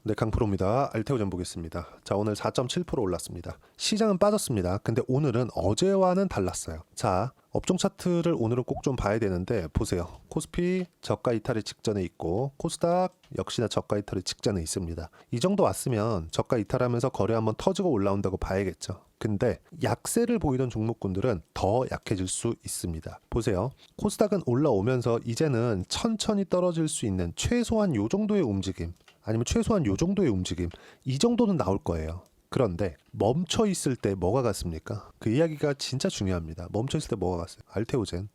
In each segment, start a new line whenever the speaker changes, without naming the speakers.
네, 강프로입니다. 알테오젠 보겠습니다. 자, 오늘 4.7% 올랐습니다. 시장은 빠졌습니다. 근데 오늘은 어제와는 달랐어요. 자, 업종 차트를 오늘은 꼭 좀 봐야 되는데 보세요. 코스피 저가 이탈의 직전에 있고 코스닥 역시나 저가 이탈의 직전에 있습니다. 이 정도 왔으면 저가 이탈하면서 거래 한번 터지고 올라온다고 봐야겠죠. 근데 약세를 보이던 종목군들은 더 약해질 수 있습니다. 보세요. 코스닥은 올라오면서 이제는 천천히 떨어질 수 있는 최소한 요 정도의 움직임, 아니면 최소한 요 정도의 움직임, 이 정도는 나올 거예요. 그런데 멈춰 있을 때 뭐가 같습니까? 그 이야기가 진짜 중요합니다. 멈춰 있을 때 뭐가 같어요? 알테오젠.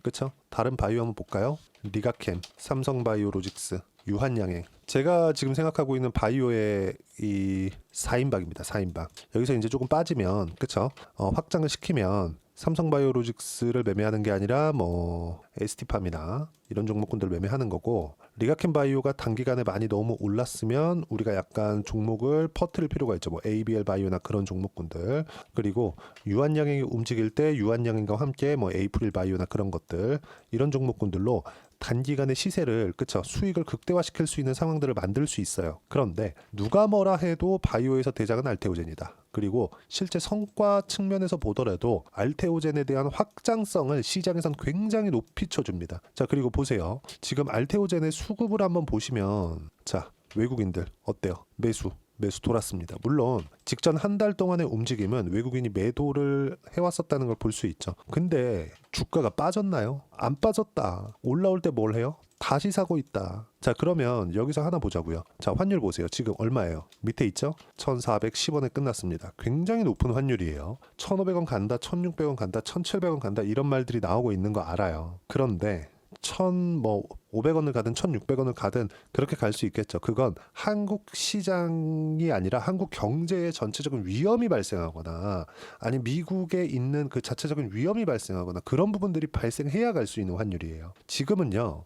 그쵸? 다른 바이오 한번 볼까요? 리가캠, 삼성바이오로직스, 유한양행. 제가 지금 생각하고 있는 바이오의 이 4인박입니다. 4인박. 여기서 이제 조금 빠지면, 그쵸? 확장을 시키면 삼성바이오로직스를 매매하는 게 아니라 뭐 ST팜이나 이런 종목군들을 매매하는 거고, 리가캠 바이오가 단기간에 많이 너무 올랐으면 우리가 약간 종목을 퍼뜨릴 필요가 있죠. 뭐 ABL 바이오나 그런 종목군들. 그리고 유한양행이 움직일 때 유한양행과 함께 뭐 에이프릴 바이오나 그런 것들, 이런 종목군들로 단기간의 시세를, 그쵸, 수익을 극대화시킬 수 있는 상황들을 만들 수 있어요. 그런데 누가 뭐라 해도 바이오에서 대장은 알테오젠이다. 그리고 실제 성과 측면에서 보더라도 알테오젠에 대한 확장성을 시장에선 굉장히 높이 쳐줍니다. 자, 그리고 보세요. 지금 알테오젠의 수급을 한번 보시면, 자, 외국인들 어때요? 매수 돌았습니다. 물론 직전 한 달 동안의 움직임은 외국인이 매도를 해왔었다는 걸 볼 수 있죠. 근데 주가가 빠졌나요? 안 빠졌다. 올라올 때 뭘 해요? 다시 사고 있다. 자, 그러면 여기서 하나 보자고요. 자, 환율 보세요. 지금 얼마예요? 밑에 있죠? 1410원에 끝났습니다. 굉장히 높은 환율이에요. 1500원 간다, 1600원 간다, 1700원 간다, 이런 말들이 나오고 있는 거 알아요. 그런데 500원을 가든 1600원을 가든 그렇게 갈 수 있겠죠. 그건 한국 시장이 아니라 한국 경제의 전체적인 위험이 발생하거나, 아니 미국에 있는 그 자체적인 위험이 발생하거나, 그런 부분들이 발생해야 갈 수 있는 환율이에요. 지금은요,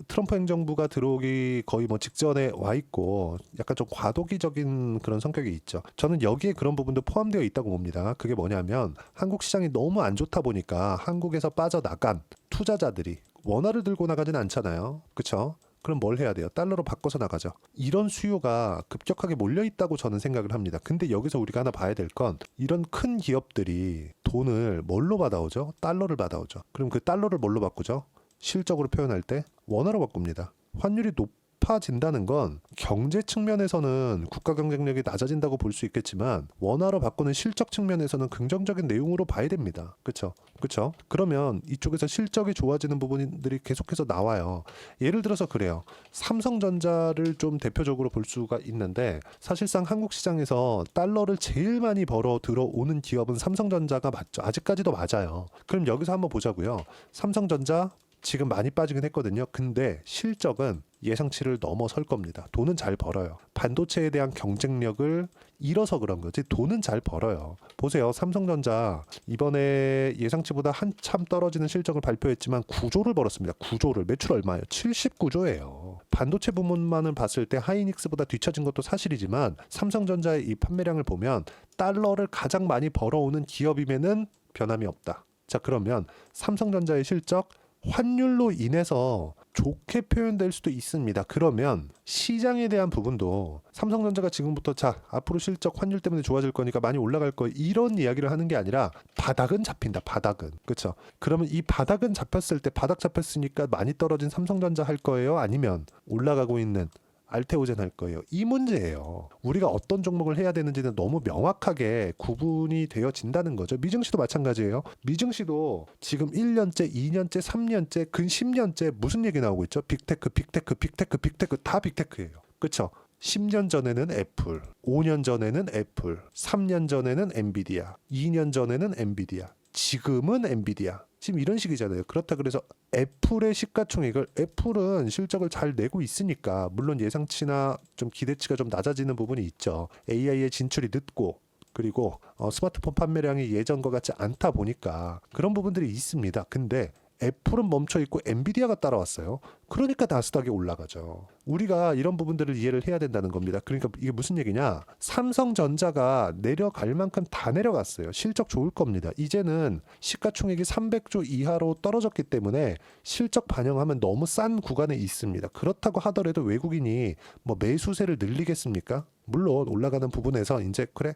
트럼프 행정부가 들어오기 거의 뭐 직전에 와 있고 약간 좀 과도기적인 그런 성격이 있죠. 저는 여기에 그런 부분도 포함되어 있다고 봅니다. 그게 뭐냐면 한국 시장이 너무 안 좋다 보니까 한국에서 빠져나간 투자자들이 원화를 들고 나가진 않잖아요. 그쵸? 그럼 뭘 해야 돼요? 달러로 바꿔서 나가죠. 이런 수요가 급격하게 몰려 있다고 저는 생각을 합니다. 근데 여기서 우리가 하나 봐야 될 건, 이런 큰 기업들이 돈을 뭘로 받아오죠? 달러를 받아오죠. 그럼 그 달러를 뭘로 바꾸죠? 실적으로 표현할 때 원화로 바꿉니다. 환율이 높아진다는 건 경제 측면에서는 국가 경쟁력이 낮아진다고 볼 수 있겠지만 원화로 바꾸는 실적 측면에서는 긍정적인 내용으로 봐야 됩니다. 그렇죠? 그렇죠? 그러면 이쪽에서 실적이 좋아지는 부분들이 계속해서 나와요. 예를 들어서 그래요. 삼성전자를 좀 대표적으로 볼 수가 있는데, 사실상 한국 시장에서 달러를 제일 많이 벌어 들어오는 기업은 삼성전자가 맞죠. 아직까지도 맞아요. 그럼 여기서 한번 보자고요. 삼성전자 지금 많이 빠지긴 했거든요. 근데 실적은 예상치를 넘어설 겁니다. 돈은 잘 벌어요. 반도체에 대한 경쟁력을 잃어서 그런 거지 돈은 잘 벌어요. 보세요. 삼성전자 이번에 예상치보다 한참 떨어지는 실적을 발표했지만 9조를 벌었습니다. 9조를. 매출 얼마예요? 79조예요. 반도체 부문만을 봤을 때 하이닉스보다 뒤처진 것도 사실이지만 삼성전자의 이 판매량을 보면 달러를 가장 많이 벌어오는 기업임에는 변함이 없다. 자, 그러면 삼성전자의 실적, 환율로 인해서 좋게 표현될 수도 있습니다. 그러면 시장에 대한 부분도 삼성전자가 지금부터 자, 앞으로 실적 환율 때문에 좋아질 거니까 많이 올라갈 거, 이런 이야기를 하는 게 아니라 바닥은 잡힌다. 바닥은. 그렇죠? 그러면 이 바닥은 잡혔을 때, 바닥 잡혔으니까 많이 떨어진 삼성전자 할 거예요? 아니면 올라가고 있는 알테오젠 할 거예요? 이 문제예요. 우리가 어떤 종목을 해야 되는지는 너무 명확하게 구분이 되어진다는 거죠. 미증시도 마찬가지예요. 미증시도 지금 1년째, 2년째, 3년째, 근 10년째 무슨 얘기 나오고 있죠? 빅테크 다 빅테크예요. 그렇죠? 10년 전에는 애플, 5년 전에는 애플, 3년 전에는 엔비디아, 2년 전에는 엔비디아, 지금은 엔비디아. 지금 이런 식이잖아요. 그렇다 그래서 애플의 시가총액을, 애플은 실적을 잘 내고 있으니까 물론 예상치나 좀 기대치가 좀 낮아지는 부분이 있죠. AI의 진출이 늦고, 그리고 스마트폰 판매량이 예전과 같지 않다 보니까 그런 부분들이 있습니다. 근데 애플은 멈춰 있고 엔비디아가 따라왔어요. 그러니까 나스닥이 올라가죠. 우리가 이런 부분들을 이해를 해야 된다는 겁니다. 그러니까 이게 무슨 얘기냐? 삼성전자가 내려갈 만큼 다 내려갔어요. 실적 좋을 겁니다. 이제는 시가총액이 300조 이하로 떨어졌기 때문에 실적 반영하면 너무 싼 구간에 있습니다. 그렇다고 하더라도 외국인이 뭐 매수세를 늘리겠습니까? 물론 올라가는 부분에서 이제 그래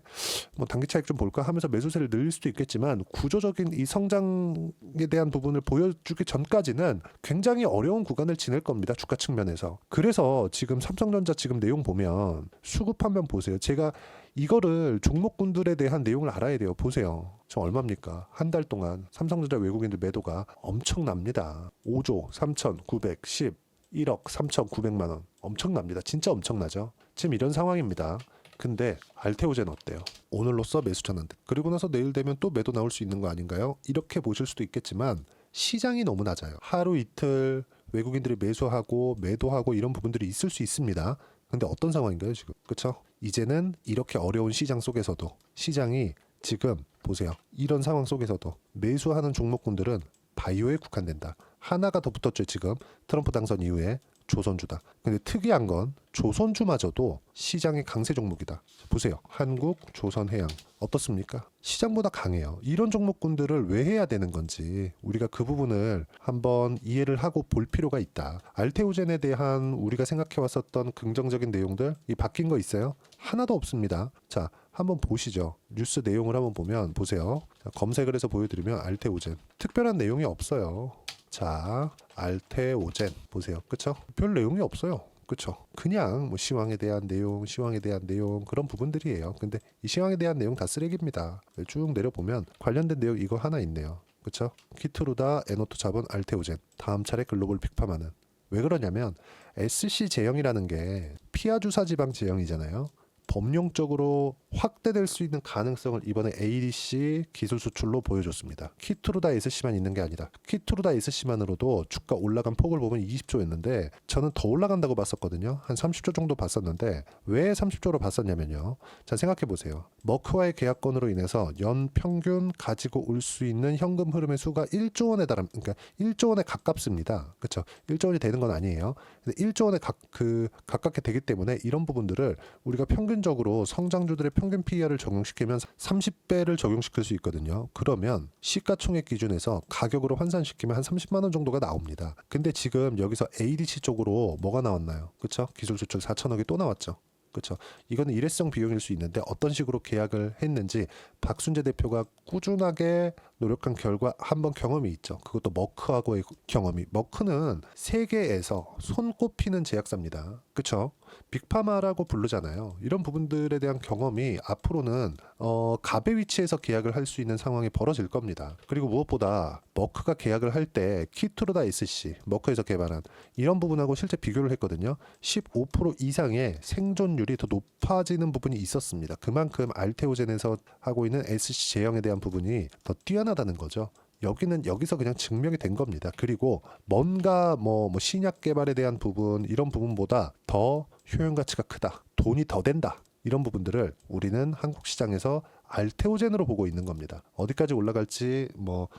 뭐 단기 차익 좀 볼까 하면서 매수세를 늘릴 수도 있겠지만 구조적인 이 성장에 대한 부분을 보여주기 전까지는 굉장히 어려운 구간을 지낼 겁니다. 주가 측면에서. 그래서 지금 삼성전자 지금 내용 보면 수급 한번 보세요. 제가 이거를 종목군들에 대한 내용을 알아야 돼요. 보세요. 저 얼마입니까? 한 달 동안 삼성전자 외국인들 매도가 엄청납니다. 5조 3,910 1억 3,900만 원. 엄청납니다. 진짜 엄청나죠. 지금 이런 상황입니다. 근데 알테오젠 어때요? 오늘로써 매수 전환돼. 그리고 나서 내일 되면 또 매도 나올 수 있는 거 아닌가요? 이렇게 보실 수도 있겠지만 시장이 너무 낮아요. 하루 이틀 외국인들이 매수하고 매도하고 이런 부분들이 있을 수 있습니다. 근데 어떤 상황인가요 지금? 그렇죠? 이제는 이렇게 어려운 시장 속에서도 시장이 지금 보세요. 이런 상황 속에서도 매수하는 종목군들은 바이오에 국한된다. 하나가 더 붙었죠 지금. 트럼프 당선 이후에 조선주다. 근데 특이한 건 조선주마저도 시장의 강세 종목이다. 보세요. 한국, 조선해양 어떻습니까? 시장보다 강해요. 이런 종목군들을 왜 해야 되는 건지 우리가 그 부분을 한번 이해를 하고 볼 필요가 있다. 알테오젠에 대한 우리가 생각해왔었던 긍정적인 내용들 이 바뀐 거 있어요? 하나도 없습니다. 자, 한번 보시죠. 뉴스 내용을 한번 보면 보세요. 자, 검색을 해서 보여드리면 알테오젠 특별한 내용이 없어요. 자, 알테오젠 보세요. 그쵸? 별 내용이 없어요. 그쵸? 그냥 뭐 시황에 대한 내용, 시황에 대한 내용 그런 부분들이에요. 근데 이 시황에 대한 내용 다 쓰레기입니다. 쭉 내려보면 관련된 내용 이거 하나 있네요. 그쵸? 키트루다 에노토 자본 알테오젠 다음 차례 글로벌 빅파마는 왜 그러냐면 SC 제형이라는 게 피하 주사 지방 제형이잖아요. 범용적으로 확대될 수 있는 가능성을 이번에 ADC 기술 수출로 보여줬습니다. 키트루다 SC만 있는 게 아니라 키트루다 SC만으로도 주가 올라간 폭을 보면 20조였는데 저는 더 올라간다고 봤었거든요. 한 30조 정도 봤었는데 왜 30조로 봤었냐면요. 자, 생각해 보세요. 머크와의 계약건으로 인해서 연 평균 가지고 올 수 있는 현금 흐름의 수가 1조 원에 달합 그러니까 1조 원에 가깝습니다. 그렇죠? 1조 원이 되는 건 아니에요. 근데 1조 원에 가깝게 되기 때문에 이런 부분들을 우리가 평균적으로 성장주들의 평균 PER을 적용시키면 30배를 적용시킬 수 있거든요. 그러면 시가총액 기준에서 가격으로 환산시키면 한 30만 원 정도가 나옵니다. 근데 지금 여기서 ADC 쪽으로 뭐가 나왔나요? 그렇죠? 기술 수출 4천억이 또 나왔죠. 그렇죠. 이거는 일회성 비용일 수 있는데 어떤 식으로 계약을 했는지 박순재 대표가 꾸준하게 노력한 결과 한번 경험이 있죠. 그것도 머크하고의 경험이. 머크는 세계에서 손꼽히는 제약사입니다. 그렇죠. 빅파마라고 부르잖아요. 이런 부분들에 대한 경험이 앞으로는 갑의 위치에서 계약을 할 수 있는 상황이 벌어질 겁니다. 그리고 무엇보다 머크가 계약을 할 때 키트루다 SC, 머크에서 개발한 이런 부분하고 실제 비교를 했거든요. 15% 이상의 생존율이 더 높아지는 부분이 있었습니다. 그만큼 알테오젠에서 하고 있는 SC 제형에 대한 부분이 더 뛰어나다는 거죠. 여기는 여기서 그냥 증명이 된 겁니다. 그리고 뭔가 뭐 신약 개발에 대한 부분 이런 부분보다 더 효용 가치가 크다. 돈이 더 된다. 이런 부분들을 우리는 한국 시장에서 알테오젠으로 보고 있는 겁니다. 어디까지 올라갈지 뭐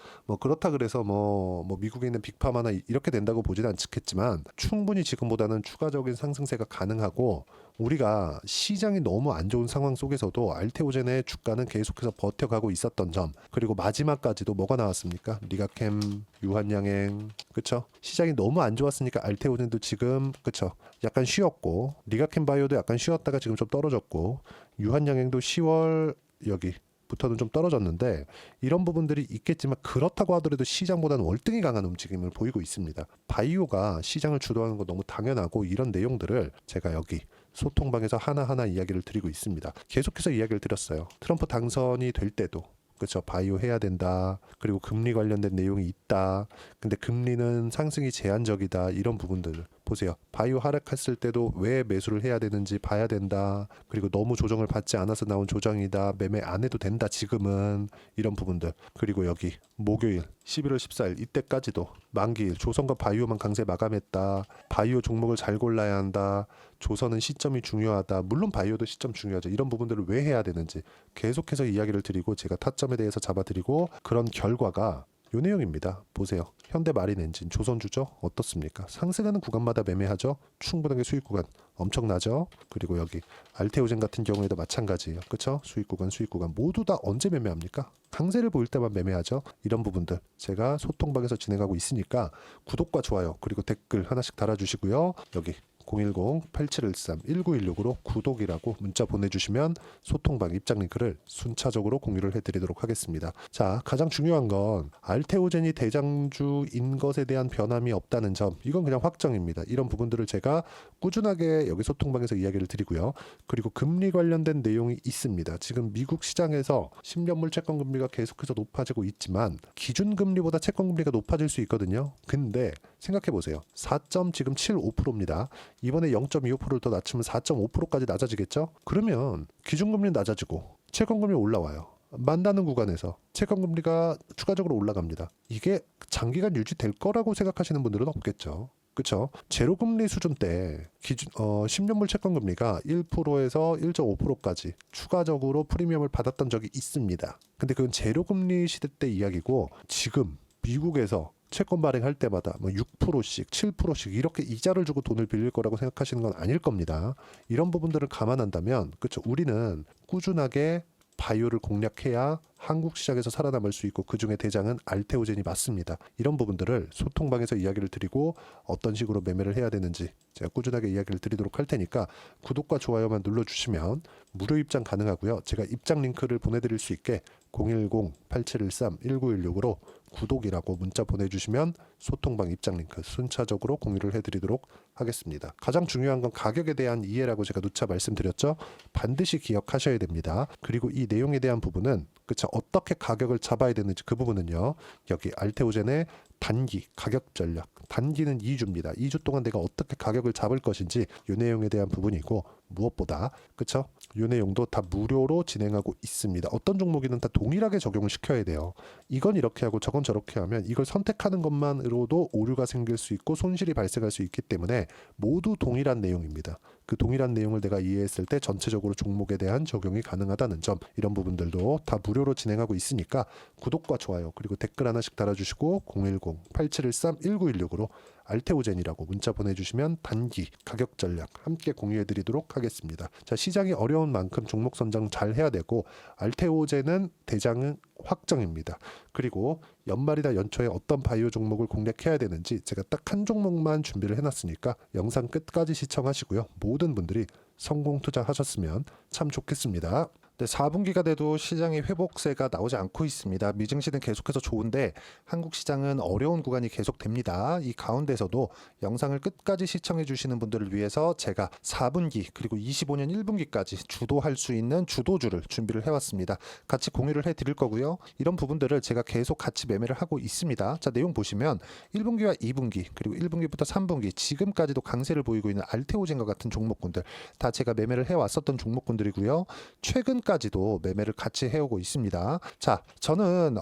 그렇다 그래서 뭐 미국에 있는 빅파마나 이렇게 된다고 보지는 않겠지만 충분히 지금보다는 추가적인 상승세가 가능하고 우리가 시장이 너무 안 좋은 상황 속에서도 알테오젠의 주가는 계속해서 버텨가고 있었던 점 그리고 마지막까지도 뭐가 나왔습니까? 리가캠, 유한양행 그쵸? 시장이 너무 안 좋았으니까 알테오젠도 지금 그쵸? 약간 쉬었고 리가캠 바이오도 약간 쉬었다가 지금 좀 떨어졌고 유한양행도 10월 여기부터는 좀 떨어졌는데 이런 부분들이 있겠지만 그렇다고 하더라도 시장보다는 월등히 강한 움직임을 보이고 있습니다. 바이오가 시장을 주도하는 거 너무 당연하고 이런 내용들을 제가 여기 소통방에서 하나하나 이야기를 드리고 있습니다. 계속해서 이야기를 드렸어요. 트럼프 당선이 될 때도 그렇죠. 바이오 해야 된다. 그리고 금리 관련된 내용이 있다. 근데 금리는 상승이 제한적이다. 이런 부분들 보세요. 바이오 하락했을 때도 왜 매수를 해야 되는지 봐야 된다. 그리고 너무 조정을 받지 않아서 나온 조정이다. 매매 안 해도 된다. 지금은 이런 부분들. 그리고 여기 목요일 11월 14일 이때까지도 만기일 조선과 바이오만 강세 마감했다. 바이오 종목을 잘 골라야 한다. 조선은 시점이 중요하다. 물론 바이오도 시점 중요하죠. 이런 부분들을 왜 해야 되는지 계속해서 이야기를 드리고 제가 타점에 대해서 잡아드리고 그런 결과가 요 내용입니다. 보세요. 현대마린엔진, 조선주죠? 어떻습니까? 상승하는 구간마다 매매하죠? 충분하게 수익 구간 엄청나죠? 그리고 여기 알테오젠 같은 경우에도 마찬가지예요. 그쵸? 수익 구간 모두 다 언제 매매합니까? 강세를 보일 때만 매매하죠. 이런 부분들 제가 소통방에서 진행하고 있으니까 구독과 좋아요 그리고 댓글 하나씩 달아주시고요. 여기 010-8713-1916으로 구독이라고 문자 보내주시면 소통방 입장 링크를 순차적으로 공유를 해드리도록 하겠습니다. 자, 가장 중요한 건 알테오젠이 대장주인 것에 대한 변함이 없다는 점, 이건 그냥 확정입니다. 이런 부분들을 제가 꾸준하게 여기 소통방에서 이야기를 드리고요. 그리고 금리 관련된 내용이 있습니다. 지금 미국 시장에서 10년물 채권금리가 계속해서 높아지고 있지만 기준금리보다 채권금리가 높아질 수 있거든요. 근데 생각해보세요. 4.75%입니다. 이번에 0.25%를 더 낮추면 4.5%까지 낮아지겠죠? 그러면 기준금리는 낮아지고 채권금리 올라와요. 만나는 구간에서 채권금리가 추가적으로 올라갑니다. 이게 장기간 유지될 거라고 생각하시는 분들은 없겠죠. 그렇죠? 제로금리 수준 때 기준 10년물 채권금리가 1%에서 1.5%까지 추가적으로 프리미엄을 받았던 적이 있습니다. 근데 그건 제로금리 시대 때 이야기고 지금 미국에서 채권 발행할 때마다 뭐 6%씩 7%씩 이렇게 이자를 주고 돈을 빌릴 거라고 생각하시는 건 아닐 겁니다. 이런 부분들을 감안한다면 그렇죠. 우리는 꾸준하게 바이오를 공략해야 한국 시장에서 살아남을 수 있고 그중에 대장은 알테오젠이 맞습니다. 이런 부분들을 소통방에서 이야기를 드리고 어떤 식으로 매매를 해야 되는지 제가 꾸준하게 이야기를 드리도록 할 테니까 구독과 좋아요만 눌러주시면 무료 입장 가능하고요. 제가 입장 링크를 보내드릴 수 있게 010-8713-1916으로 구독이라고 문자 보내주시면 소통방 입장 링크 순차적으로 공유를 해드리도록 하겠습니다. 가장 중요한 건 가격에 대한 이해라고 제가 누차 말씀드렸죠. 반드시 기억하셔야 됩니다. 그리고 이 내용에 대한 부분은 그쵸, 어떻게 가격을 잡아야 되는지 그 부분은요. 여기 알테오젠의 단기 가격 전략, 단기는 2주입니다. 2주 동안 내가 어떻게 가격을 잡을 것인지 이 내용에 대한 부분이고 무엇보다 그쵸? 이 내용도 다 무료로 진행하고 있습니다. 어떤 종목이든 다 동일하게 적용을 시켜야 돼요. 이건 이렇게 하고 저건 저렇게 하면 이걸 선택하는 것만으로도 오류가 생길 수 있고 손실이 발생할 수 있기 때문에 모두 동일한 내용입니다. 그 동일한 내용을 내가 이해했을 때 전체적으로 종목에 대한 적용이 가능하다는 점, 이런 부분들도 다 무료로 진행하고 있으니까 구독과 좋아요 그리고 댓글 하나씩 달아주시고 010-8713-1916으로 알테오젠이라고 문자 보내주시면 단기 가격 전략 함께 공유해드리도록 하겠습니다. 자, 시장이 어려운 만큼 종목 선정 잘 해야 되고 알테오젠은 대장은 확정입니다. 그리고 연말이나 연초에 어떤 바이오 종목을 공략해야 되는지 제가 딱 한 종목만 준비를 해놨으니까 영상 끝까지 시청하시고요. 모든 분들이 성공 투자하셨으면 참 좋겠습니다. 네, 4분기가 돼도 시장의 회복세가 나오지 않고 있습니다. 미증시는 계속해서 좋은데 한국 시장은 어려운 구간이 계속됩니다. 이 가운데서도 영상을 끝까지 시청해 주시는 분들을 위해서 제가 4분기 그리고 25년 1분기까지 주도할 수 있는 주도주를 준비를 해왔습니다. 같이 공유를 해드릴 거고요. 이런 부분들을 제가 계속 같이 매매를 하고 있습니다. 자, 내용 보시면 1분기와 2분기 그리고 1분기부터 3분기 지금까지도 강세를 보이고 있는 알테오젠과 같은 종목군들 다 제가 매매를 해왔었던 종목군들이고요. 최근까지도 매매를 같이 해오고 있습니다. 자, 저는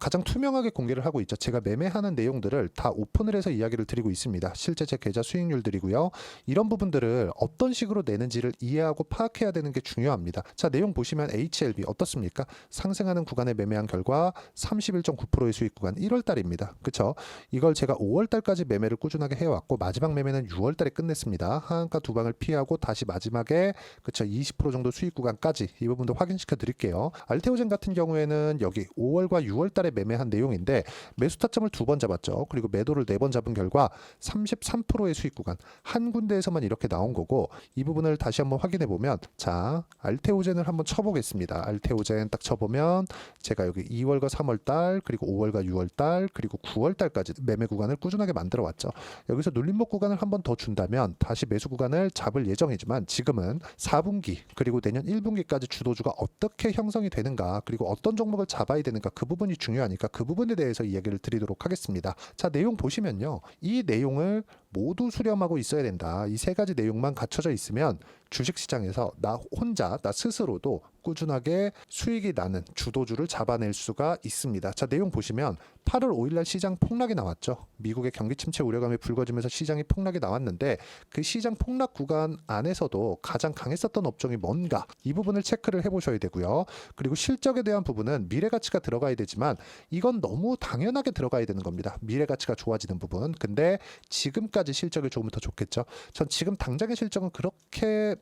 가장 투명하게 공개를 하고 있죠. 제가 매매하는 내용들을 다 오픈을 해서 이야기를 드리고 있습니다. 실제 제 계좌 수익률들이고요. 이런 부분들을 어떤 식으로 내는지를 이해하고 파악해야 되는 게 중요합니다. 자, 내용 보시면 HLB 어떻습니까? 상승하는 구간에 매매한 결과 31.9%의 수익 구간 1월달입니다. 그쵸? 이걸 제가 5월달까지 매매를 꾸준하게 해왔고 마지막 매매는 6월달에 끝냈습니다. 하한가 두 방을 피하고 다시 마지막에 그쵸 20% 정도 수익 구간까지 이 부분도 확인시켜 드릴게요. 알테오젠 같은 경우에는 여기 5월과 6월달에 매매한 내용인데 매수 타점을 2번 잡았죠. 그리고 매도를 4번 잡은 결과 33%의 수익 구간 한 군데에서만 이렇게 나온 거고 이 부분을 다시 한번 확인해 보면 자 알테오젠을 한번 쳐보겠습니다. 알테오젠 딱 쳐보면 제가 여기 2월과 3월달 그리고 5월과 6월달 그리고 9월달까지 매매 구간을 꾸준하게 만들어 왔죠. 여기서 눌림목 구간을 한번 더 준다면 다시 매수 구간을 잡을 예정이지만 지금은 4분기 그리고 내년 1분기까지 주도주가 어떻게 형성이 되는가 그리고 어떤 종목을 잡아야 되는가 그 부분이 중요하니까 그 부분에 대해서 이야기를 드리도록 하겠습니다. 자, 내용 보시면요. 이 내용을 모두 수렴하고 있어야 된다. 이 세 가지 내용만 갖춰져 있으면 주식시장에서 나 혼자, 나 스스로도 꾸준하게 수익이 나는 주도주를 잡아낼 수가 있습니다. 자, 내용 보시면 8월 5일날 시장 폭락이 나왔죠. 미국의 경기 침체 우려감이 불거지면서 시장이 폭락이 나왔는데 그 시장 폭락 구간 안에서도 가장 강했었던 업종이 뭔가 이 부분을 체크를 해보셔야 되고요. 그리고 실적에 대한 부분은 미래가치가 들어가야 되지만 이건 너무 당연하게 들어가야 되는 겁니다. 미래가치가 좋아지는 부분. 근데 지금까지 실적이 조금 더 좋겠죠. 전 지금 당장의 실적은 그렇게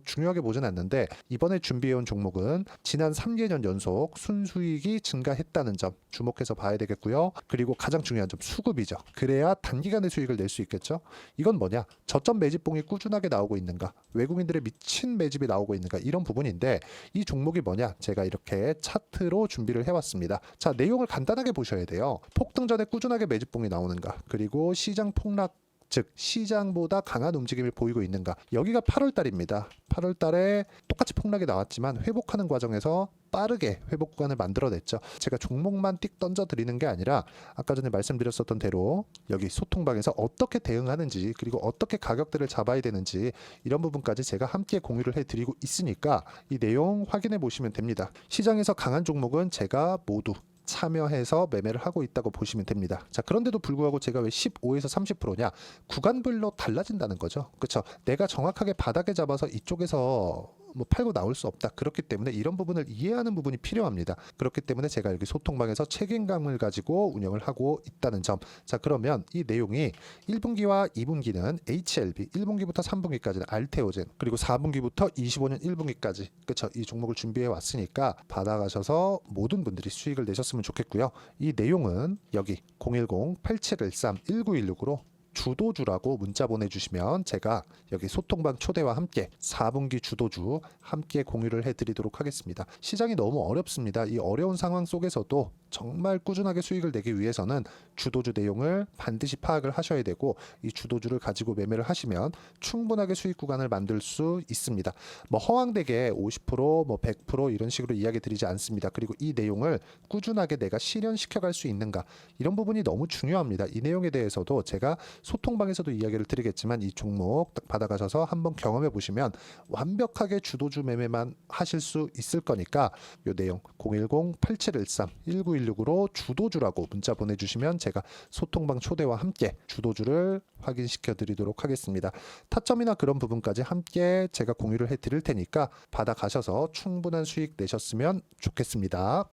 중요하게 보진 않는데 이번에 준비해온 종목은 지난 3개년 연속 순수익이 증가했다는 점 주목해서 봐야 되겠고요. 그리고 가장 중요한 점 수급이죠. 그래야 단기간에 수익을 낼 수 있겠죠. 이건 뭐냐? 저점 매집봉이 꾸준하게 나오고 있는가? 외국인들의 미친 매집이 나오고 있는가? 이런 부분인데 이 종목이 뭐냐? 제가 이렇게 차트로 준비를 해왔습니다. 자, 내용을 간단하게 보셔야 돼요. 폭등 전에 꾸준하게 매집봉이 나오는가? 그리고 시장 폭락 즉 시장보다 강한 움직임을 보이고 있는가. 여기가 8월 달입니다. 8월 달에 똑같이 폭락이 나왔지만 회복하는 과정에서 빠르게 회복 구간을 만들어냈죠. 제가 종목만 띡 던져 드리는 게 아니라 아까 전에 말씀드렸었던 대로 여기 소통방에서 어떻게 대응하는지 그리고 어떻게 가격대를 잡아야 되는지 이런 부분까지 제가 함께 공유를 해드리고 있으니까 이 내용 확인해 보시면 됩니다. 시장에서 강한 종목은 제가 모두 참여해서 매매를 하고 있다고 보시면 됩니다. 자, 그런데도 불구하고 제가 왜 15에서 30%냐? 구간별로 달라진다는 거죠. 그렇죠? 내가 정확하게 바닥에 잡아서 이쪽에서 팔고 나올 수 없다. 그렇기 때문에 이런 부분을 이해하는 부분이 필요합니다. 그렇기 때문에 제가 여기 소통방에서 책임감을 가지고 운영을 하고 있다는 점. 자, 그러면 이 내용이 1분기와 2분기는 HLB, 1분기부터 3분기까지는 알테오젠, 그리고 4분기부터 25년 1분기까지 그렇죠? 이 종목을 준비해 왔으니까 받아가셔서 모든 분들이 수익을 내셨으면 좋겠고요. 이 내용은 여기 010-8713-1916으로 주도주라고 문자 보내주시면 제가 여기 소통방 초대와 함께 4분기 주도주 함께 공유를 해드리도록 하겠습니다. 시장이 너무 어렵습니다. 이 어려운 상황 속에서도 정말 꾸준하게 수익을 내기 위해서는 주도주 내용을 반드시 파악을 하셔야 되고 이 주도주를 가지고 매매를 하시면 충분하게 수익 구간을 만들 수 있습니다. 허황되게 50%, 100% 이런 식으로 이야기 드리지 않습니다. 그리고 이 내용을 꾸준하게 내가 실현시켜 갈 수 있는가 이런 부분이 너무 중요합니다. 이 내용에 대해서도 제가 소통방에서도 이야기를 드리겠지만 이 종목 딱 받아가셔서 한번 경험해 보시면 완벽하게 주도주 매매만 하실 수 있을 거니까 이 내용 010-8713-1916으로 주도주라고 문자 보내주시면 제가 소통방 초대와 함께 주도주를 확인시켜 드리도록 하겠습니다. 타점이나 그런 부분까지 함께 제가 공유를 해 드릴 테니까 받아가셔서 충분한 수익 내셨으면 좋겠습니다.